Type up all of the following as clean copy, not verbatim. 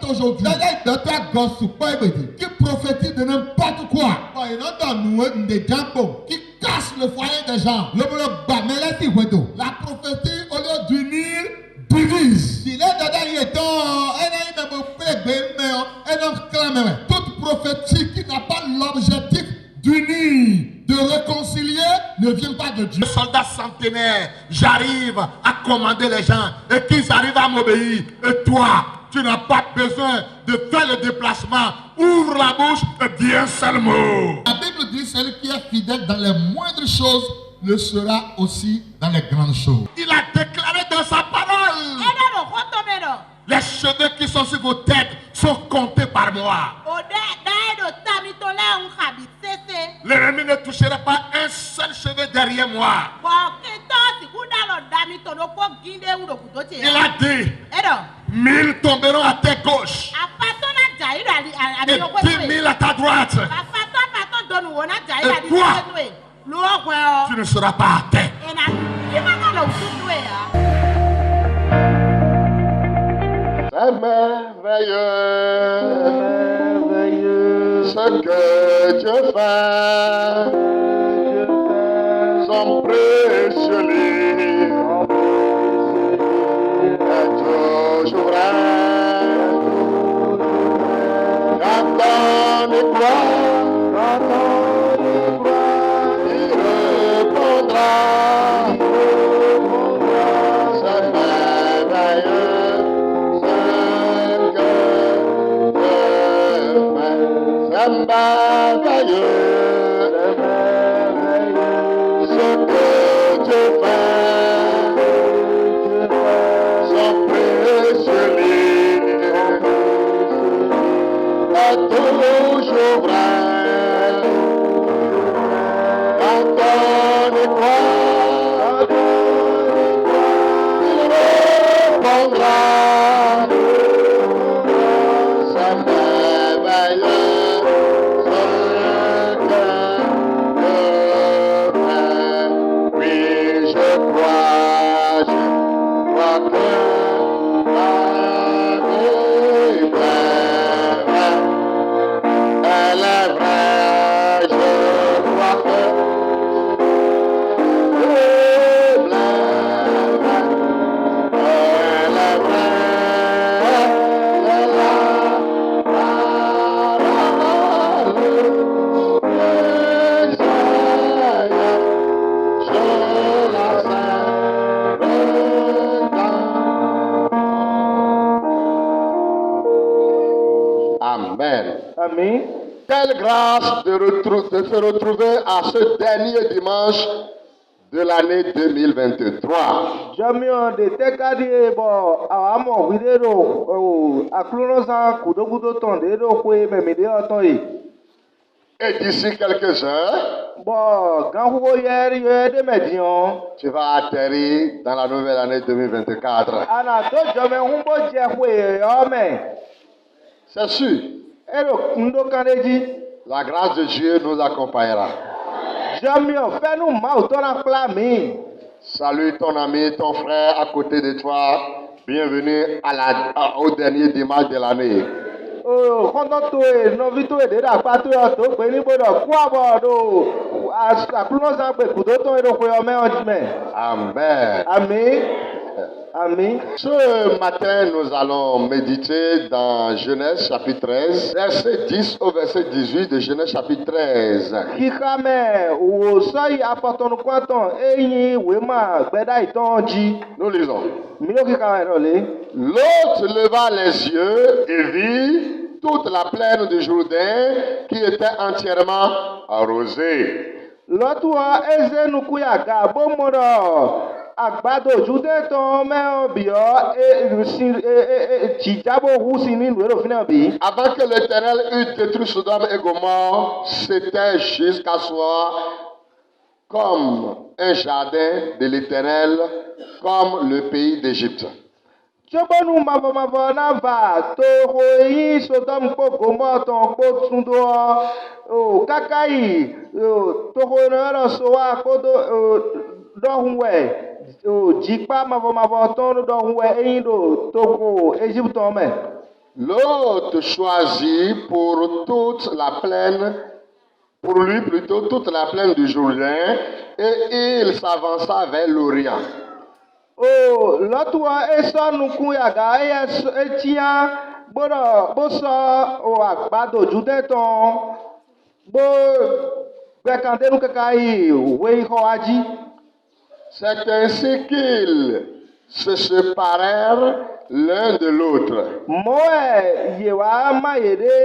aujourd'hui qui prophétise de n'importe quoi, qui casse le foyer des gens. La prophétie, au lieu d'unir, divise. Toute prophétie qui n'a pas l'objectif d'unir, de réconcilier, ne vient pas de Dieu. Soldats centenaires, j'arrive à commander les gens et qu'ils arrivent à m'obéir. Et toi, tu n'as pas besoin de faire le déplacement. Ouvre la bouche et dis un seul mot. La Bible dit celui qui est fidèle dans les moindres choses le sera aussi dans les grandes choses. Il a déclaré dans sa parole. Les cheveux qui sont sur vos têtes sont comptés par moi. L'ennemi ne touchera pas un seul cheveu derrière moi. Il a dit 1000 tomberont à ta gauche et 10 000 à ta droite. Et toi, tu ne seras pas à terre. C'est merveilleux, ce que Dieu fait, son précieux livre est toujours vrai. Quand on y croit, il répondra. C'est merveilleux. Merveilleux, ce que Dieu fait, son précieux livre est toujours vrai. Quand on y croit, il répondra. C'est merveilleux. Amen. Quelle grâce de se retrouver à ce dernier dimanche de l'année 2023. Et d'ici quelques heures, tu vas atterrir dans la nouvelle année 2024. C'est sûr. La grâce de Dieu nous accompagnera. Salut ton ami, ton frère à côté de toi. Bienvenue au dernier dimanche de l'année. Amen. Amen. Amen. Ce matin, nous allons méditer dans Genèse chapitre 13, verset 10 au verset 18 de Genèse chapitre 13. Nous lisons. L'autre leva les yeux et vit toute la plaine du Jourdain qui était entièrement arrosée. Avant que l'Éternel eût détruit Sodome et Gomorrhe, c'était jusqu'à soi comme un jardin de l'Éternel, comme le pays d'Égypte. L'autre choisit pour toute la plaine, pour lui plutôt toute la plaine du Jourdain, et il s'avança vers l'Orient. O lɔtua esɔ nuku yaga eye etia bosɔ o agbado judɛtɔ bo gbɛkandenu keka yi wei xɔ adzi. C'est ainsi qu'ils se séparèrent l'un de l'autre. Mɔɛ yewa ma ye ɖe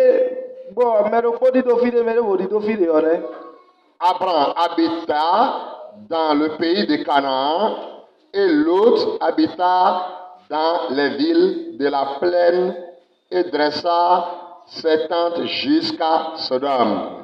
gbɔ mɛɖokpo dido fi de mɛɖo dido fi de yɔ ɖe. Abraham habita dans le pays de Canaan et l'autre habita dans les villes de la plaine et dressa ses tentes jusqu'à Sodome.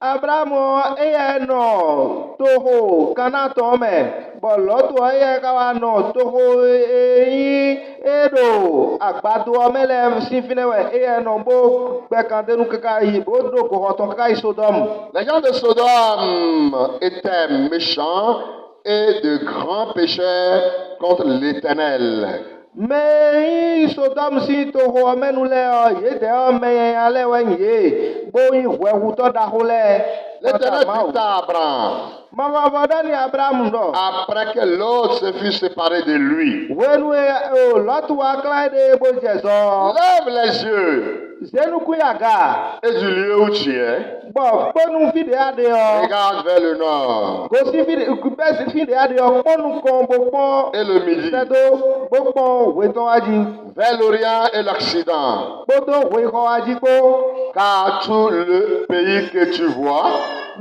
Abrahamu eya nɔ toho kanatɔ me bɔn lɔtɔ eya kawa nɔ toho eyi eɖo agbadoɔ me le sinfinɛ wɛ eya nɔ bo gbɛkandenu keka yi bo do goxɔtɔ keka yi Sodome. Les gens de Sodome étaient méchants et de grands pécheurs contre l'Éternel. Me yi Sodome si toho menu le ɔ ye de ɔ me yenya le wɛ nye bo yi wɛwutɔ daho lɛ. L'Éternel dit à Abraham, Mavavɔ ni Abrahamu dɔ. après que l'autre se fut séparé de lui, Wenu o lɔtu wa kla de bo dzezɔ. lève les yeux Zenuku yaga. et du lieu où tu es, Bon, kpɔnu fi de aɖe yɔ. regarde vers le nord Gosi fi de bɛsi fi de aɖe yɔ. Kpɔnu kɔn bo kpɔ. et le midi, Sɛdo bo kpɔ wetɔ adzi. vers l'Orient et l'Occident, Kpoto wexɔ adzi kpo. car tout le pays que tu vois,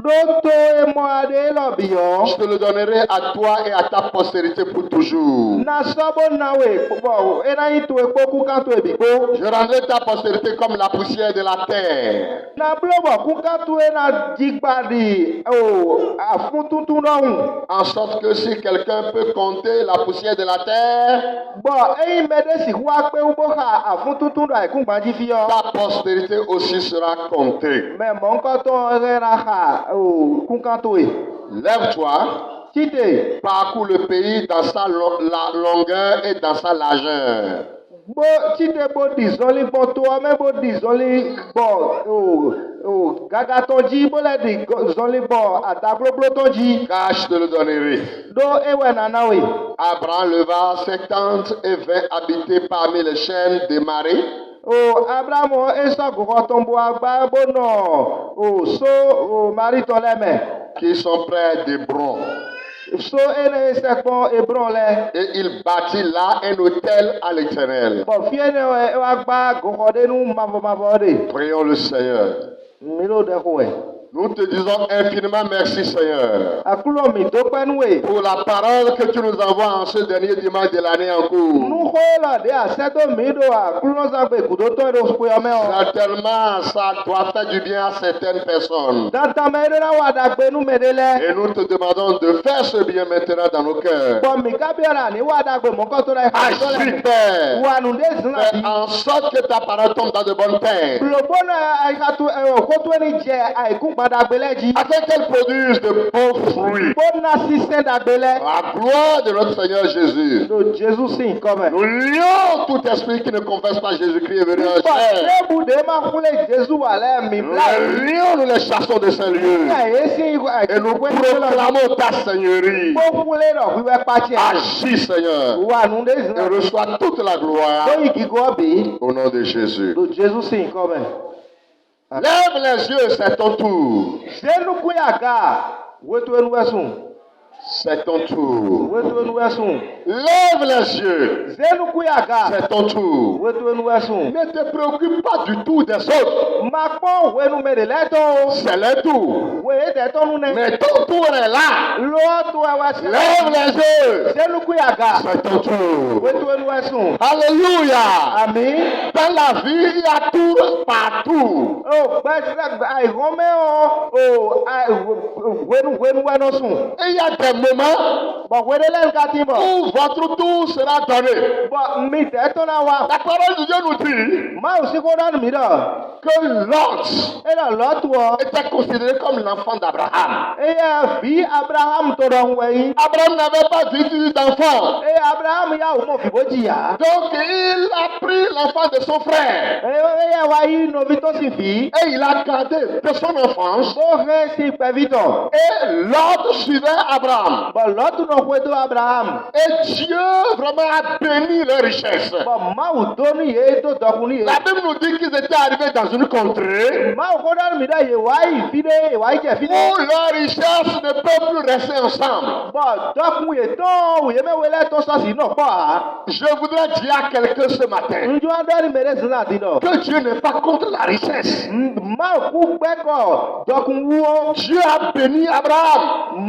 Ɖo to emɔ aɖe lɔ bi yɔ. je te le donnerai à toi et à ta postérité pour toujours. Na sɔbo nawe bɔn ena yi to ekpo kukan to ebi kpo. Je rendrai ta postérité comme la poussière de la terre. Na blo bɔ kukan to ena dzigba di o afututu ɖɔnu. En sorte que si quelqu'un peut compter la poussière de la terre, Bɔn eyi me ɖe si ƒua kpe wo xa afututu ɖo ayikungbadzi fi yɔ. ta postérité aussi sera comptée. Mɛ mɔnkɔtɔ ɣɛra xa o kunkatoe. Lève-toi, Tite. parcours le pays dans sa la longueur et dans sa largeur. Bo tite bo di zɔli gbɔ toa mɛ bo di zɔli gbɔ o gagatɔ dzi bo le di zɔli gbɔ adagblogblotɔ dzi. Car je te le donnerai. Ɖo ewɛ nanawe. Abraham leva ses tentes et vint habiter parmi les chênes des marais. O Abrahamu esɔ goxɔtɔ bo agba bo nɔ o so o maritɔ lɛ mɛ. Qui sont près d'Hébron. So ene sekpɔ Hebron lɛ. Et il bâtit là un autel à l'Éternel. Bɔn fie ne wa gba goxɔɖenu mavɔmavɔ de. Prions le Seigneur. Mi ló de xɔɛ. Nous te disons infiniment merci, Seigneur, Akplɔ mi do kpɛnuwe. pour la parole que tu nous envoies en ce dernier dimanche de l'année en cours. Nuxɔ lɔ de asɛdo mi do akplɔzagbe kudotɔ ɖo kpoyɔmɛ o. Certainement, ça doit faire du bien à certaines personnes. Datame ɖe la wɔ aɖagbe nume ɖe lɛ. Et nous te demandons de faire ce bien maintenant dans nos cœurs. Bɔn mi kabia la ni wɔ aɖagbe mɔkɔtɔ la Agis, exɔ lɛ. Père. Wɔ anu ɖe zina Fais bi. en sorte que ta parole tombe dans de bonnes terres. Blobo na ayikatu koto ni jɛ ayikugbadagbe lɛ dzi. Afin qu'elle produise de bons fruits. Bo na sisɛ dagbe lɛ. La gloire de notre Seigneur Jésus. Do Jesu si nkɔmɛ. Nous lions tout esprit qui ne confesse pas Jésus-Christ est venu en chair. Bɔn sebu de ma kule Jesu wa lɛ mi Nous bla. les lions, nous les chassons de ces lieux. Et nous proclamons ta Seigneurie. Bo kule dɔ wiwɛ kpatsɛ. Agis, Seigneur. Wɔ anu ɖe Et zina bi. reçois toute la gloire Do yi gigo bi. au nom de Jésus. Do Jesu si nkɔmɛ. Lève les yeux, c'est ton tour. Zenuku yaga. Wetu enu ɛsun. C'est ton tour. Wetu enu ɛsun. Lève les yeux. Zenuku yaga. C'est ton tour. Wetu enu ɛsun. Ne te préoccupe pas du tout des autres. Ma kpɔ wenu me de lɛ tɔ. C'est leur tour. Wòye tɛ tɔnu nɛ. Mais ton tour est là. Lɔ to ɛwɛ sɛ. Lève les yeux. Zenuku yaga. C'est ton tour. Wetu enu ɛsun. Alléluia. Ami. Dans la vie, il y a tout partout. O gbɛsɛ ayihɔmɛ o wenu wɛnɔ sun. Et il y a des moments Bɔn wele lɛ nka ti bɔ. où votre tour sera donné. Bɔn mi tɛ tɔna wa. La parole de Dieu nous dit Maa o si ko dɔɔni mi dɔ. que Lot ena Lɔtoɔ était considéré comme l'enfant d'Abraham. eye vi Abraham tɔ ɖe ŋu eyi Abraham n'avait pas du d'enfant. eye Abraham ya wò mɔ vibo dzi ya Donc il a pris l'enfant de son frère eye wa yi novitɔ si vi et il a gardé de son enfance. bo he si kpɛvitɔ Et Lot suivait Abraham. bɔn Lɔtu nɔ ƒoe to Abraham Et Dieu vraiment a béni leur richesse. bɔn Mawu do nu ye do dɔkun nu ye La Bible nous dit qu'ils étaient arrivés dans une contrée Mawu ko ɖe mi ɖe yewa yi fi ɖe yewa yi dze fi où ɖe leur richesse ne peut plus rester ensemble. bɔn dɔkun ye tɔn wò ye me wele tɔ sɔsi nɔ kpɔ ha Je voudrais dire à quelqu'un ce matin ŋdɔ aɖe ni me ɖe zina di nɔ que Dieu n'est pas contre la richesse. Mawu ku gbɛ kɔ dɔkun wuwo Dieu a béni Abraham.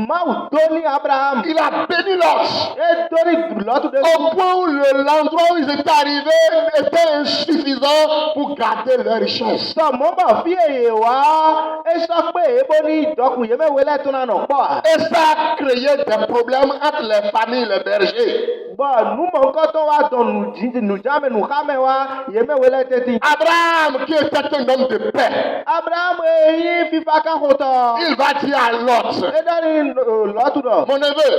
Mawu do ni Abraham Il a béni Lot. e do ni Lɔtu ɖe Au point où l'endroit où ils étaient arrivés était insuffisant pour garder leur richesse. sɔmɔ fi ye wa esɔ kpe ebo ni dɔkun ye me wele tɔna nɔ kpɔ ha Et ça a créé des problèmes entre les familles, les bergers. bɔn numɔnkɔtɔ wa dɔn nudzame nuxame wa ye me wele teti Abraham, qui était un homme de paix, Abraham eyi fifa kan xɔtɔ il va dire à Lot, eɖe ni Lɔtu ɖɔ mon neveu,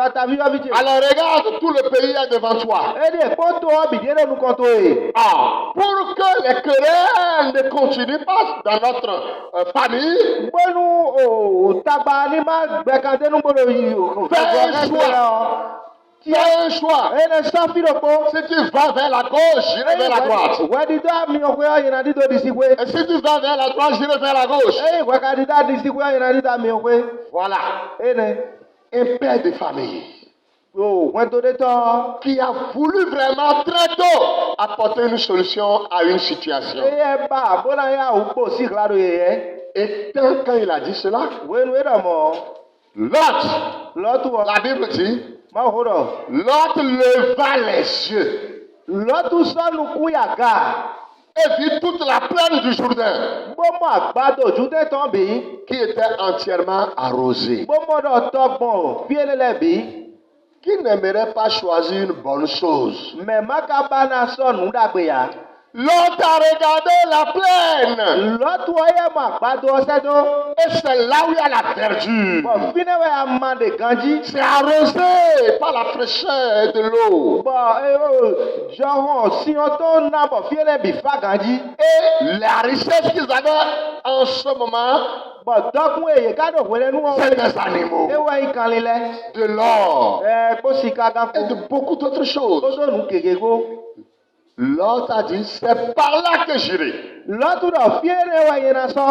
atavi wa vitse alors regarde, tout le pays est devant toi. eɖe kpɔtɔ bidie ɖe nukɔtɔ ye Ah, pour que les querelles ne continuent pas dans notre famille, gbɔnu o tagba ni ma gbɛkande nugbolo yi o fais un choix. ene sɔfi ɖe kpɔ Si tu vas vers la gauche, j'irai vers la droite. wɛdidɔ amiɔkoe yina dido disikue Et si tu vas vers la droite, j'irai vers la gauche. eye wɛkadida disikue yina dido amiɔkoe Voilà, ene un père de famille o wɛdo de tɔ qui a voulu vraiment très tôt apporter une solution à une situation. eye ba bona ya o kpo si ɣla do yeyɛ Et quand il a dit cela, wenu eɖe mɔ Lot, Lɔtu la Bible dit, mawu xɔ ɖɔ Lot leva les yeux Lɔtu sɔ nuku yaga et vit toute la plaine du Jourdain gbɔmɔ agbado jude tɔn bi qui était entièrement arrosée. gbɔmɔ ɖɔ tɔgbɔn fie ne le bi Qui n'aimerait pas choisir une bonne chose? mɛ makaba na sɔ nu ɖagbe ya Lot a regardé la plaine Lɔtu ye mɔ agbado ɔsɛ do et c'est là où il y a la verdure. bɔn fi ne bɛ ama de ganji C'est arrosé par la fraîcheur de l'eau. bɔn jɔhɔn siɔtɔ na bɔn fie ne bi fa ganji Et la richesse qu'ils avaient en ce moment, bɔn dɔkun eye ka do wele nu c'est wɔn des animaux, ewɔ yi kan li lɛ de l'or kpo sika et de gako beaucoup d'autres choses. kodo nu kekeko Lot a dit, c'est par là que j'irai. Lɔtu ɖɔ fie ne wɔ yina sɔ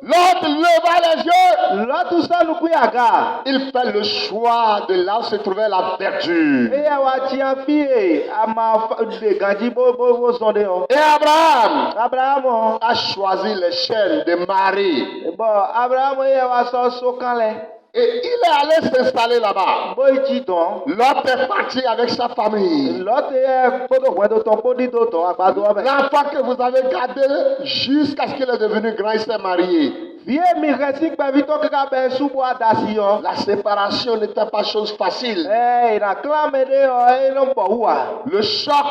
Lot leva les yeux. Lɔtu sɔ nuku yaga. Il fait le choix de là où se trouvait la verdure. Eya wa tia fie ama de ganji bo zɔn de yɔ. Et Abraham Abraham a choisi les chaînes de Marie. bɔn Abraham eya wa sɔ so kan lɛ. Et il est allé s'installer là-bas. Bo yi tsi tɔn. Lot est parti avec sa famille. Lɔti yɛ kpodo wɛdo tɔn kpodi do tɔn agbado bɛ. L'enfant que vous avez gardé jusqu'à ce qu'il est devenu grand, il s'est marié. Vie mi resi kpɛvitɔ keka bɛ subu adasi yɔ. La séparation n'était pas chose facile. Yina klan me de yɔ eye ne bɔ wua. Le choc,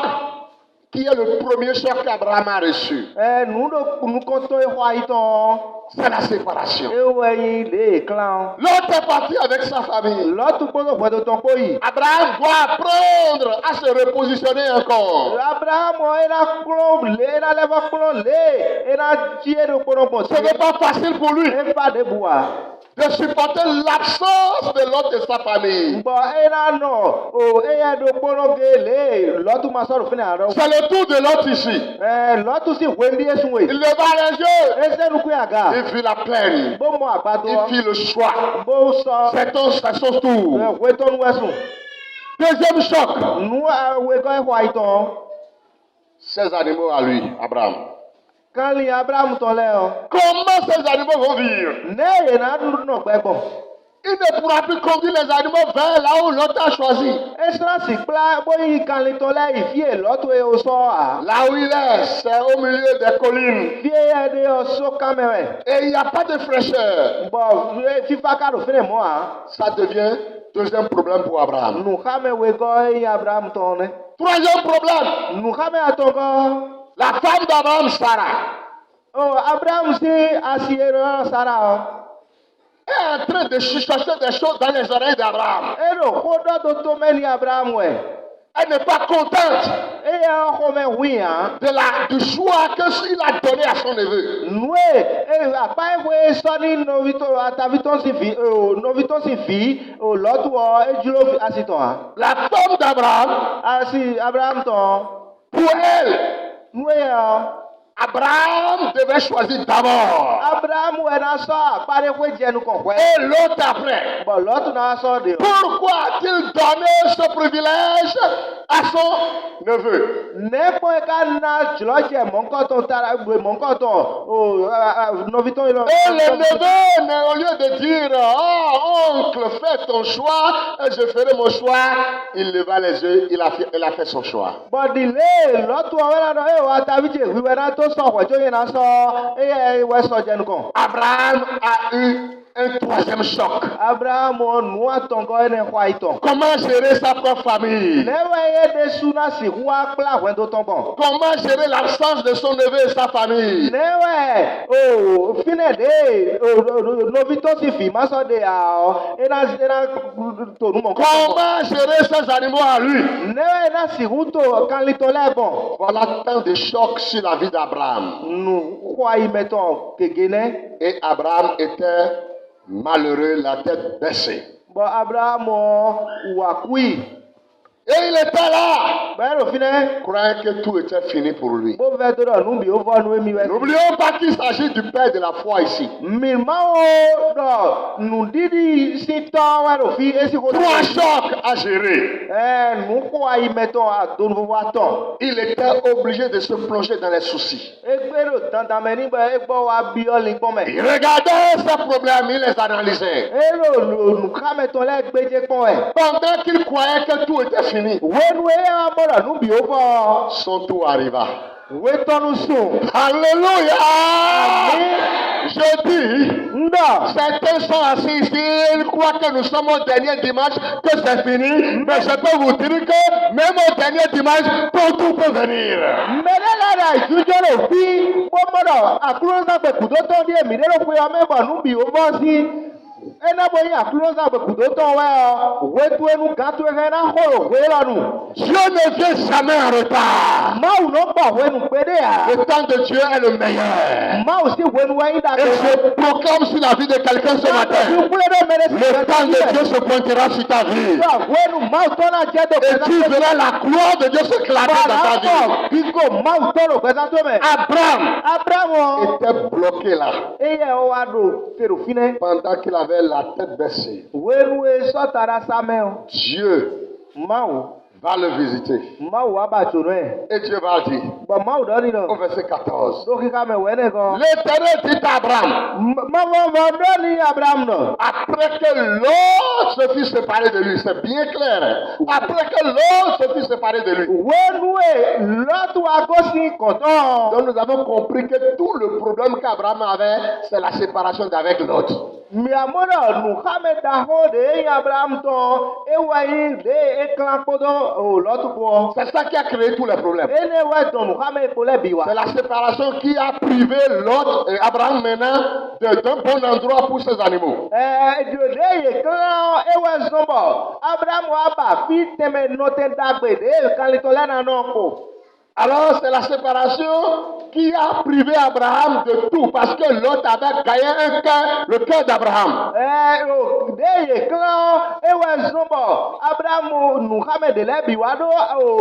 qui est le premier choc qu'Abraham a reçu, Nukɔtɔ ye xɔ ayi tɔn. c'est la séparation. Ewɔ yi le klan. Lot est parti avec sa famille. Lɔtu kpodo wɛdo tɔn kpo yi. Abraham doit apprendre à se repositionner encore. Abraham ena kplɔ le ena lɛ fɔ kplɔ le ena tsi eɖo kplɔ bɔ Ce n'est pas facile pour lui efa de bua. de supporter l'absence de Lot et sa famille. Bɔn ena nɔ o eya ɖo kplɔ ge le Lɔtu ma sɔrɔ fina aɖewo. C'est le tour de Lot ici. Lɔtu si wɛndi esun Il we. leva les yeux. Ese nuku yaga. Il vit la plaine. Bo mɔ agbado. Il fit le choix. Bo sɔ C'est son tour. wetɔnu ɛsun. Deuxième choc. Nu awegɔ exɔ ayi tɔn. Ces animaux à lui, Abraham. Kali Abraham tɔn lɛ yɔ. Comment ces animaux vont vivre? Ne yena nɔ gbɛ gbɔ. Il ne pourra plus conduire les animaux vers là où Lot a choisi. Esra si kpla boyi kanlitɔ lɛ yi fie Lɔtu ye o sɔ a. Là où il est, c'est au milieu des collines. Fie yɛ de yɔ so kamɛ wɛ. Et il n'y a pas de fraîcheur. Bɔn fifa ka do fi ne mɔ a. Ça devient deuxième problème pour Abraham. Nuxame wegɔ eye Abraham tɔn ne. Troisième problème, Nuxame atɔgɔ. la femme d'Abraham, Sarah. Oh, Abraham si asiro Sarah. est en train de chuchoter des choses dans les oreilles d'Abraham. Ero kodo do to meni Abraham we. Elle n'est pas contente E ya ko me wi han. du choix qu'il a donné à son neveu. Nwe e apa e we so ni novito atavito si fi o novito si fi o lotu o ejulo asito han. La femme d'Abraham, Asi Abraham to. pour elle, Nwe ya. Abraham devait choisir d'abord. Abraham we na so apare we jenu kon we. Et l'autre après. Bo lotu na so de. Pourquoi a-t-il donné ce privilège à son neveu? Nepo ka na jloje monko to tara gbe monko to o novito ilo. Et le neveu, au lieu de dire, oh oncle, fais ton choix, et je ferai mon choix, il leva les yeux, il a fait son choix. Body le lotu o na no e wa tabije wi we na to so we jo na so e we so jenu kon. Abraham a eu un troisième choc. Abraham nu atongo ene kwa ito. Comment gérer sa propre famille? Newe ye de suna si wa kla we do tongo. Comment gérer l'absence de son neveu et sa famille? Newe o fine de novito si fi ma so de a ena to nu mon. Comment gérer ses animaux à lui? Newe na si huto kan lito le bon. Voilà tant de chocs sur la vie d'Abraham. Nu kwa i meton kegene. Et Abraham était malheureux, la tête baissée. Bon Abraham wa kui. Et il était là, Ba ro fine. croyant que tout était fini pour lui. Bo ve do nu bi o vo nu mi we. N'oublions pas qu'il s'agit du père de la foi ici. Mi ma o do nu didi si to wa ro fi esi ko. Trois chocs à gérer. Nu kwa i meton a do nu wa ton. Il était obligé de se plonger dans les soucis. Egbero tandameni ba egbo wa bi o lin pon me. Il regardait ses problèmes, il les analysait. Ero nu ka meton le gbeje pon e. Pendant qu'il croyait que tout était fini, Wenu e amora nu bi o bo. son tour arriva. We tonu sun. Alléluia! Je dis, Nda. certains sont assis ici, ils croient que nous sommes au dernier dimanche, que c'est fini, mais je peux vous dire que même au dernier dimanche, tout peut venir. Melela jujoro fi pomodo akloza be kudoto die midero pe amebo nu bi o bo si. Ena boyi akloza be kudoto we tu enu gatu e na horo we lanu. Dieu ne vient jamais en retard. Ma u no pa we nu pede a. Le temps de Dieu est le meilleur. Ma u si we nu wa inda. Et je proclame sur la vie de quelqu'un ce matin. Le temps de Dieu se pointera sur ta vie. We nu ma u tona jedo Et tu verras la gloire de Dieu s'éclater dans ta vie. Biko ma u tolo pesa to me. Abraham Était bloqué là eye o ado fero fine. pendant qu'il avait la tête baissée. We nu e so tara sameo. Dieu Ma u va le visiter. Mau aba tsono e. Et Dieu va dire Ba mau do ni au no. verset 14. Do ki ka me wene ko. L'Éternel dit à Abraham, Ma do ni Abraham no. après que l'autre se fut séparé de lui, c'est bien clair. Après que l'autre se fut séparé de lui. Wenu e lotu agosi koto. Donc nous avons compris que tout le problème qu'Abraham avait, c'est la séparation d'avec l'autre. Mi amono nu ka me da ho de Abraham to e wa yi de e klan kodo o lotu ko. C'est ça qui a créé tous les problèmes. Ene wa don nu ka me ko le biwa. C'est la séparation qui a privé l'autre et Abraham maintenant d'un bon endroit pour ses animaux. De ye klan e wa zombo. Abraham wa ba fi teme noten dagbe de kan to la na no ko. Alors c'est la séparation qui a privé Abraham de tout parce que l'autre avait gagné un cœur, le cœur d'Abraham. De ye klan e wa zombo. Abraham nu ka me de le biwa do o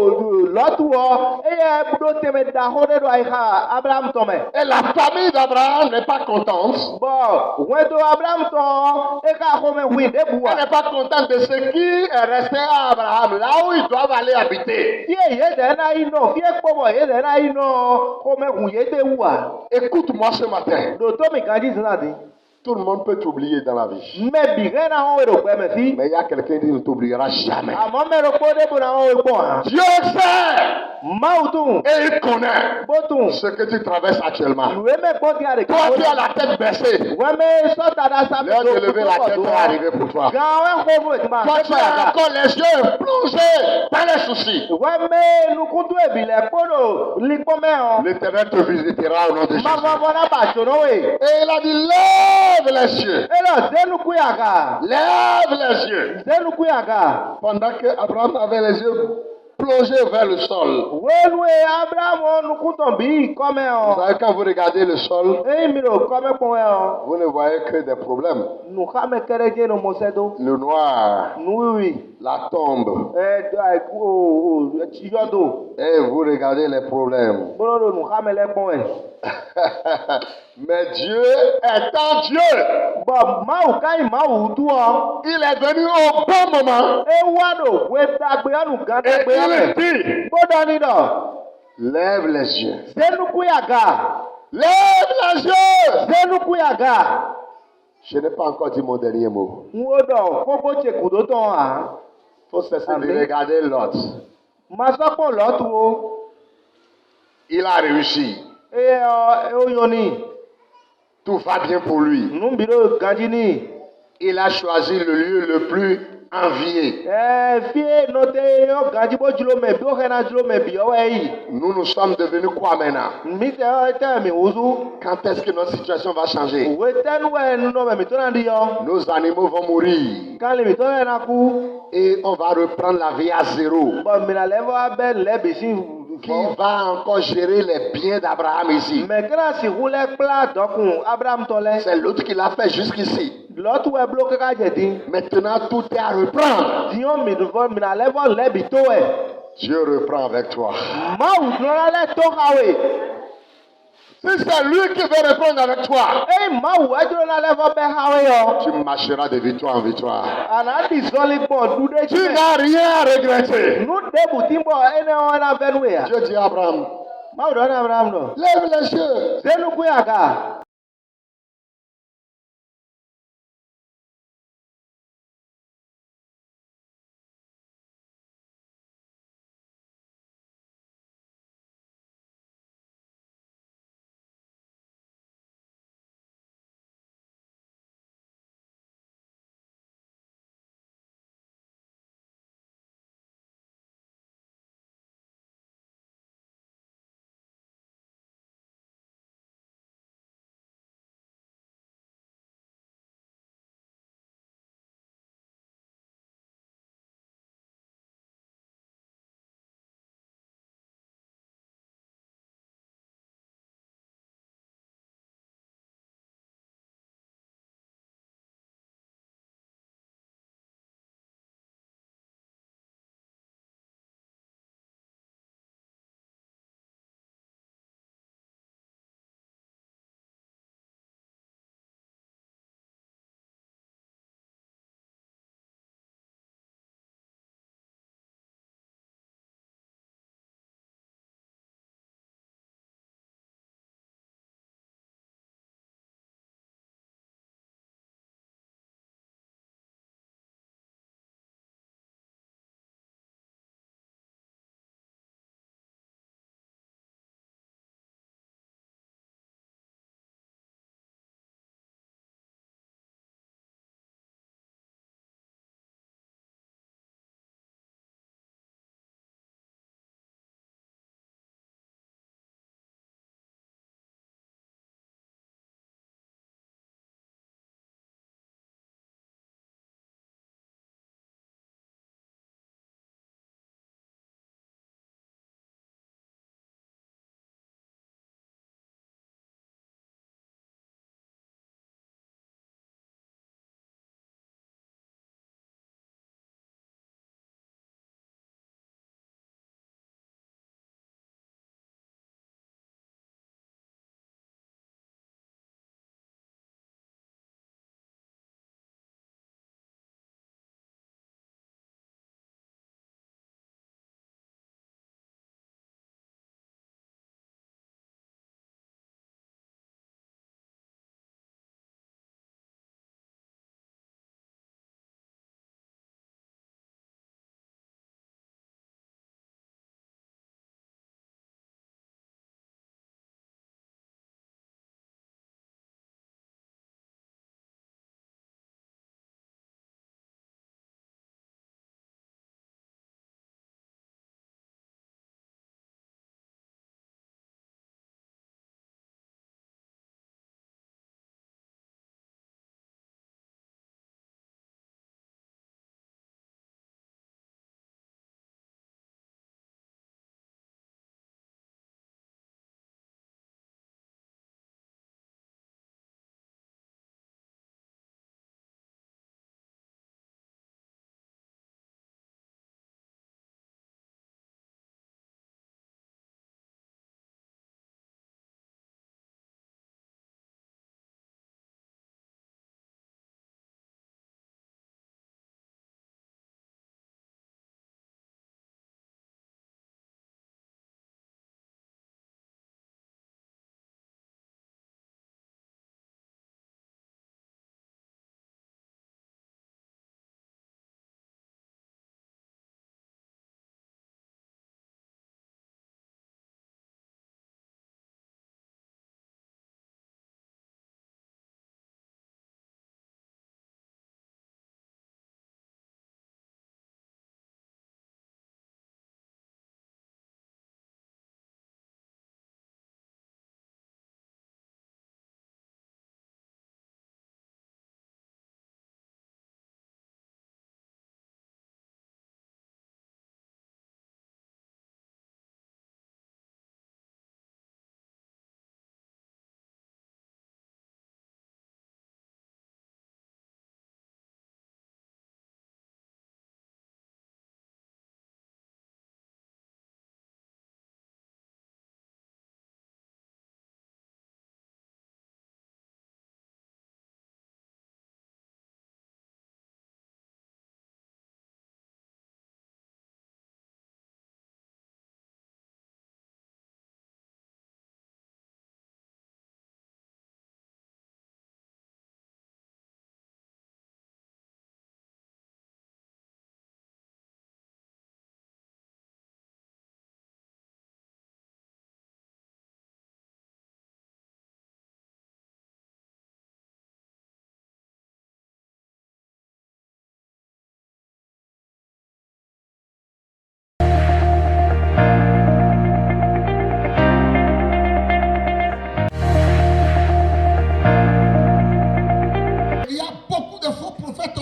lotu o e do teme da ho de do ai ha Abraham to me. Et la famille d'Abraham n'est pas contente. Bon, when do Abraham to e ka ho me wi de Elle buwa. n'est pas contente de ce qui est resté à Abraham, là où ils doivent aller habiter. Ye de na ino, fie pobo ye de na ino, ho me hu ye de wa. Écoute-moi ce matin. Do to mi kan di zina di. Tout le monde peut t'oublier dans la vie. Mais bien, on est au premier si. Mais il y a quelqu'un qui ne t'oubliera jamais. Avant mais le côté pour on est Dieu sait Mauton. et il connaît Boton. ce que tu traverses actuellement. Oui, mais quand tu as des Toi, tu as la tête baissée. ouais, mais ça t'as dans sa L'heure de lever la tête est arrivée pour toi. Toi, tu as encore les yeux plongés dans les soucis. ouais, mais nous comptons bien les polos, les commerces. L'Éternel te visitera au nom de Jésus. Et Et il a dit, lève les yeux. là, Zenu Kuyaga. Lève les yeux. Zenu Kuyaga. Pendant que Abraham avait les yeux plongés vers le sol. Ouais, nous et Abraham, nous comptons bien comme Vous savez, quand vous regardez le sol, et miro comme vous ne voyez que des problèmes. nous sommes chrétiens nos mosedo. Le noir, Nous oui. la tombe. Yodo. Et vous regardez les problèmes. Bon, nous sommes les points. Mais Dieu étant Dieu, Bon, mau kai mau toi. il est venu au bon moment. E wado, weta gbe anu Et gade gbe il ame. dit, Bodani do. lève les yeux. Zenu Kuyaga. Lève les yeux. Zenu Kuyaga. Je n'ai pas encore dit mon dernier mot. Nwodo, koko chekudo ton ha. Il faut cesser de Amen. regarder l'autre. Masopo lotu o. Il a réussi. E oyoni. Tout va bien pour lui. Numbiro gandini. Il a choisi le lieu le plus envié. Fie note yo gandibo julo me bi o hena julo me bi o yi. Nous sommes devenus quoi maintenant? Mi te o te mi uzu. Quand est-ce que notre situation va changer? Wetenu we no me mi to na ndi yo. Nos animaux vont mourir. Kan le mi to na ku. Et on va reprendre la vie à zéro. Bon, mi na levo abe le bisi. Qui va encore gérer les biens d'Abraham ici? Mais grâce roule plat donc Abraham tole. C'est l'autre qui l'a fait jusqu'ici. L'autre est bloqué ka jedi. Maintenant, tout est à reprendre. Dion mi devant mi na levo le bito e. Dieu reprend avec toi. Ma ou no le to kawe. Si c'est lui qui veut reprendre avec toi, Eh ma ou e jolo na levo be hawe yo. tu marcheras de victoire en victoire. Ana di zoli bon du de Tu chi. n'as rien à regretter. Nu debu timbo ene ona venwe ya. Dieu dit à Abraham, Ma ou do na Abraham no. lève les yeux. Zenu kuyaga.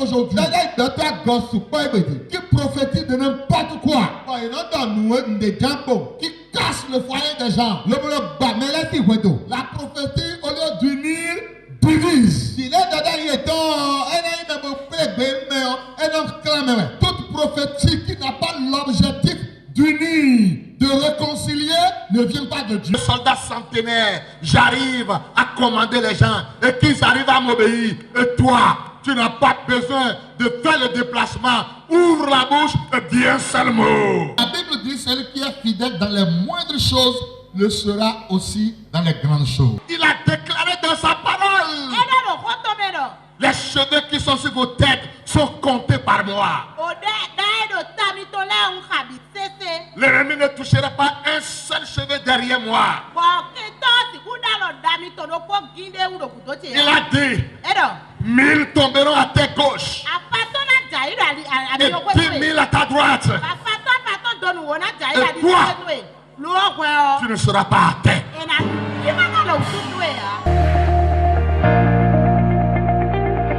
aujourd'hui qui prophétise de n'importe quoi, qui casse le foyer des gens. La prophétie, au lieu d'unir, divise. Toute prophétie qui n'a pas l'objectif d'unir, de réconcilier, ne vient pas de Dieu. Les soldats centenaires, j'arrive à commander les gens et qu'ils arrivent à m'obéir. Et toi, tu n'as pas besoin de faire le déplacement. Ouvre la bouche et dis un seul mot. La Bible dit celui qui est fidèle dans les moindres choses le sera aussi dans les grandes choses. Il a déclaré dans sa parole. Les cheveux qui sont sur vos têtes sont comptés par moi. L'ennemi ne touchera pas un seul cheveu derrière moi. Il a dit, 1000 tomberont à ta gauche et 10 000 à ta droite. Et toi, tu ne seras pas à terre.